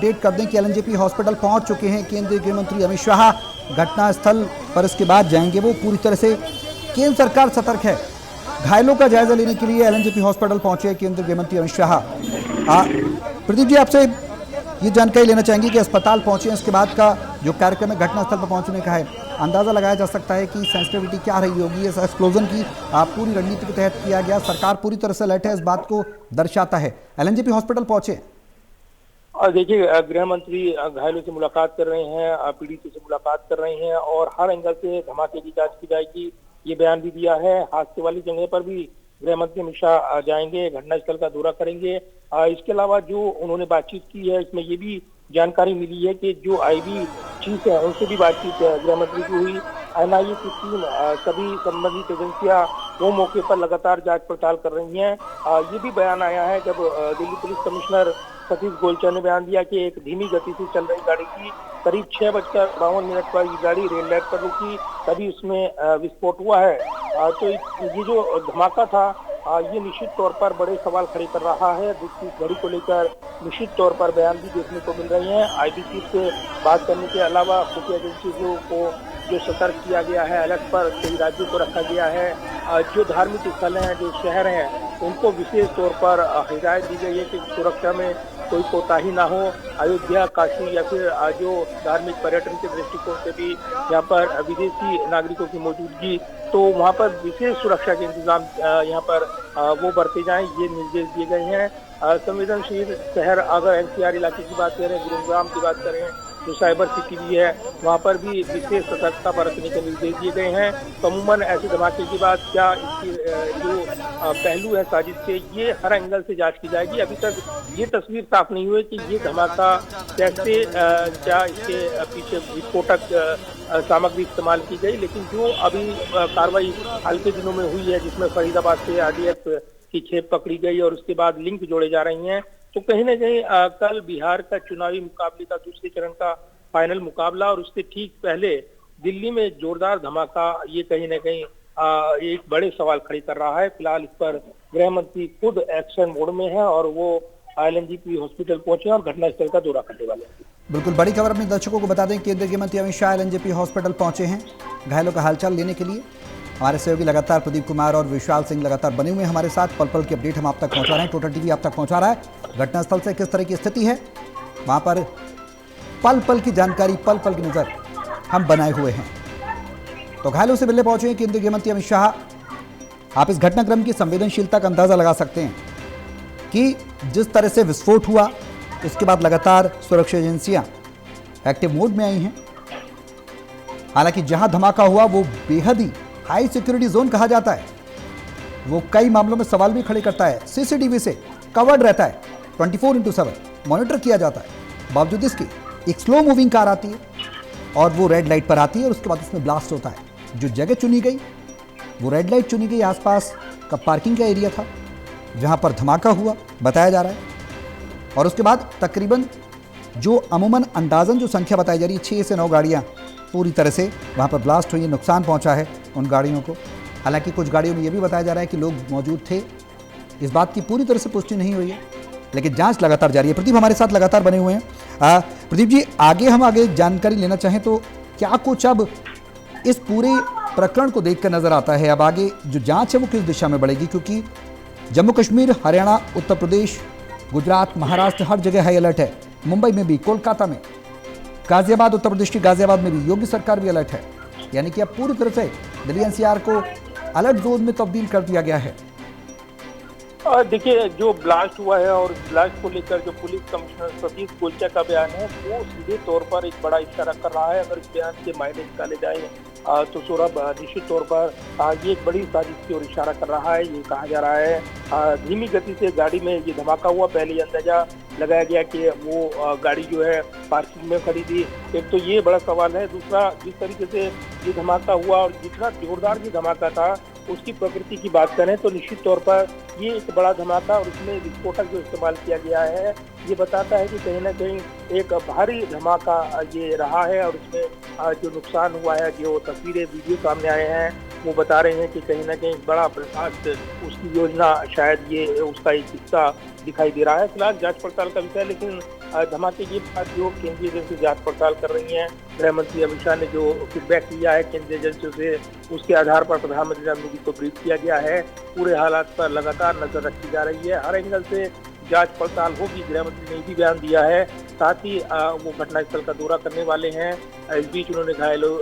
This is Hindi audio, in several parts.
अपडेट कर दें कि एलएनजेपी हॉस्पिटल पहुंच चुके हैं केंद्रीय गृह मंत्री अमित शाह। घटनास्थल पर इसके बाद जाएंगे वो। पूरी तरह से केंद्र सरकार सतर्क है। घायलों का जायजा लेने के लिए एलएनजेपी हॉस्पिटल पहुंचे केंद्रीय गृह मंत्री अमित शाह। प्रदीप जी, आपसे ये जानकारी लेना चाहेंगे कि अस्पताल पहुंचे, इसके बाद का जो कार्यक्रम है घटनास्थल पर पहुंचने का है, अंदाजा लगाया जा सकता है कि सेंसिटिविटी क्या रही होगी इस एक्सप्लोजन की। पूरी रणनीति के तहत किया गया, सरकार पूरी तरह से अलर्ट है, इस बात को दर्शाता है। एलएनजेपी हॉस्पिटल पहुंचे और देखिए, गृह मंत्री घायलों से मुलाकात कर रहे हैं, पीड़ितों से मुलाकात कर रहे हैं और हर एंगल से धमाके की जांच की जाएगी, ये बयान भी दिया है। हादसे वाली जगह पर भी गृह मंत्री अमित शाह जाएंगे, घटनास्थल का दौरा करेंगे। इसके अलावा जो उन्होंने बातचीत की है, इसमें ये भी जानकारी मिली है कि जो आईबी चीफ है उनसे भी बातचीत गृह मंत्री की हुई। एनआईए की टीम, सभी संबंधित एजेंसियां वो मौके पर लगातार जांच पड़ताल कर रही हैं। ये भी बयान आया है जब दिल्ली पुलिस कमिश्नर सतीश गोलचा ने बयान दिया कि एक धीमी गति से चल रही गाड़ी की करीब 6:52 पर ये गाड़ी रेड लाइट पर रुकी, तभी उसमें विस्फोट हुआ है। तो ये जो धमाका था ये निश्चित तौर पर बड़े सवाल खड़े कर रहा है। दूसरी घड़ी को लेकर निश्चित तौर पर बयान भी देखने को मिल रहे हैं। आईबी चीफ से बात करने के अलावा खुफिया एजेंसियों को जो सतर्क किया गया है, अलर्ट पर कई राज्यों को रखा गया है। जो धार्मिक स्थल हैं, जो शहर हैं, उनको विशेष तौर पर हिदायत दी गई है कि सुरक्षा में कोई कोताही ना हो। अयोध्या, काशी या फिर जो धार्मिक पर्यटन के दृष्टिकोण से भी यहाँ पर विदेशी नागरिकों की मौजूदगी, तो वहाँ पर विशेष सुरक्षा के इंतजाम यहाँ पर वो बरते जाएं, ये निर्देश दिए गए हैं। संवेदनशील शहर, अगर एनसीआर इलाके की बात करें, गुरुग्राम की बात करें, जो साइबर सिटी भी है, वहाँ पर भी विशेष सतर्कता बरतने के निर्देश दिए गए हैं। तो अमूमन ऐसे धमाके की बात, क्या इसकी जो पहलू है साजिश के, ये हर एंगल से जांच की जाएगी। अभी तक ये तस्वीर साफ नहीं हुई कि ये धमाका कैसे, क्या इसके पीछे विस्फोटक सामग्री इस्तेमाल की गई, लेकिन जो अभी कार्रवाई हाल के दिनों में हुई है, जिसमें फरीदाबाद से आरडीएफ की खेप पकड़ी गई और उसके बाद लिंक जोड़े जा रही हैं, तो कहीं न कहीं कल बिहार का चुनावी मुकाबले का दूसरे चरण का फाइनल मुकाबला और उससे ठीक पहले दिल्ली में जोरदार धमाका, ये कहीं न कहीं एक बड़े सवाल खड़े कर रहा है। फिलहाल इस पर गृह मंत्री खुद एक्शन मोड में है और वो एलएनजेपी हॉस्पिटल पहुंचे और घटनास्थल का दौरा करने वाले हैं। बिल्कुल, बड़ी खबर अपने दर्शकों को बता दें, केंद्रीय गृह मंत्री अमित शाह एलएनजेपी हॉस्पिटल पहुंचे हैं घायलों का हालचाल लेने के लिए। हमारे सहयोगी लगातार प्रदीप कुमार और विशाल सिंह लगातार बने हुए हैं हमारे साथ। पल पल की अपडेट हम आप तक पहुंचा रहे हैं, टोटल टीवी आप तक पहुंचा रहा है। घटनास्थल से किस तरह की स्थिति है, वहां पर पल पल की जानकारी, पल पल की नजर हम बनाए हुए हैं। तो घायलों से मिलने पहुंचे हैं केंद्रीय गृह मंत्री अमित शाह। आप इस घटनाक्रम की संवेदनशीलता का अंदाजा लगा सकते हैं कि जिस तरह से विस्फोट हुआ, उसके बाद लगातार सुरक्षा एजेंसियां एक्टिव मोड में आई हैं। हालांकि जहां धमाका हुआ वो बेहद ही हाई सिक्योरिटी जोन कहा जाता है, वो कई मामलों में सवाल भी खड़े करता है। सीसीटीवी से कवर्ड रहता है, 24/7 मॉनिटर किया जाता है। बावजूद इसके एक स्लो मूविंग कार आती है और वो रेड लाइट पर आती है और उसके बाद उसमें ब्लास्ट होता है। जो जगह चुनी गई, वो रेड लाइट चुनी गई, आसपास का पार्किंग का एरिया था जहां पर धमाका हुआ बताया जा रहा है। और उसके बाद तकरीबन जो अमूमन अंदाजन जो संख्या बताई जा रही है, 6 से 9 गाड़ियां पूरी तरह से वहां पर ब्लास्ट हुई है, नुकसान पहुंचा है उन गाड़ियों को। हालांकि कुछ गाड़ियों में यह भी बताया जा रहा है कि लोग मौजूद थे, इस बात की पूरी तरह से पुष्टि नहीं हुई है, लेकिन जांच लगातार जारी है। प्रदीप हमारे साथ लगातार बने हुए हैं। प्रदीप जी, आगे जानकारी लेना चाहें तो क्या कुछ अब इस पूरे प्रकरण को देखकर नजर आता है, अब आगे जो जांच है वो किस दिशा में बढ़ेगी? क्योंकि जम्मू कश्मीर, हरियाणा, उत्तर प्रदेश, गुजरात, महाराष्ट्र, हर जगह हाई अलर्ट है। मुंबई में भी, कोलकाता में, गाजियाबाद, उत्तर प्रदेश की गाजियाबाद में भी योगी सरकार भी अलर्ट है। यानी कि अब पूरी तरह से दिल्ली एनसीआर को अलर्ट जोन में तब्दील कर दिया गया है। देखिए, जो ब्लास्ट हुआ है और ब्लास्ट को लेकर जो पुलिस कमिश्नर सतीश गोलचा का बयान है, वो सीधे तौर पर एक बड़ा इशारा कर रहा है। अगर इस बयान के मायने निकाले जाए तो सौरभ, निश्चित तौर पर ये एक बड़ी साजिश की ओर इशारा कर रहा है। ये कहा जा रहा है धीमी गति से गाड़ी में ये धमाका हुआ। पहले अंदाजा लगाया गया कि वो गाड़ी जो है पार्किंग में खड़ी थी। एक तो ये बड़ा सवाल है। दूसरा, जिस तरीके से ये धमाका हुआ और जितना जोरदार ये धमाका था, उसकी प्रकृति की बात करें तो निश्चित तौर पर ये एक बड़ा धमाका और उसमें विस्फोटक जो इस्तेमाल किया गया है, ये बताता है कि कहीं ना कहीं एक भारी धमाका ये रहा है। और इसमें जो नुकसान हुआ है, जो तस्वीरें, वीडियो सामने आए हैं, वो बता रहे हैं कि कहीं ना कहीं बड़ा ब्लास्ट, उसकी योजना शायद ये उसका एक हिस्सा दिखाई दे रहा है। फिलहाल जांच पड़ताल का विषय है, लेकिन धमाके के बाद जो केंद्रीय एजेंसी जांच पड़ताल कर रही हैं, गृह मंत्री अमित शाह ने जो फीडबैक लिया है केंद्रीय एजेंसियों से, उसके आधार पर प्रधानमंत्री नरेंद्र मोदी को ब्रीफ किया गया है। पूरे हालात पर लगातार नजर रखी जा रही है, हर एंगल से जांच पड़ताल होगी। गृह मंत्री ने भी बयान दिया है, साथ ही वो घटनास्थल का दौरा करने वाले हैं। इस बीच उन्होंने घायलों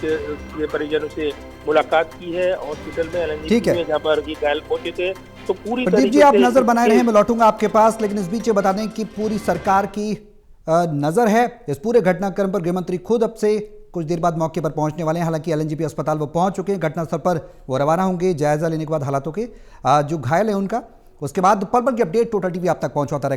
के परिजनों से मुलाकात की है हॉस्पिटल में, ठीक है, जहाँ पर ये घायल पहुंचे थे। तो पूरी प्रदीप जी आप नजर बनाए रहे, मैं लौटूंगा आपके पास, लेकिन इस बीच ये बता दें कि पूरी सरकार की नजर है इस पूरे घटनाक्रम पर। गृहमंत्री खुद अब से कुछ देर बाद मौके पर पहुंचने वाले हैं। हालांकि एलएनजेपी अस्पताल वो पहुंच चुके हैं, घटनास्थल पर वो रवाना होंगे जायजा लेने के बाद हालातों के। जो घायल है उनका, उसके बाद पल पल की अपडेट टोटल टीवी आप तक पहुंचाता रहेगा।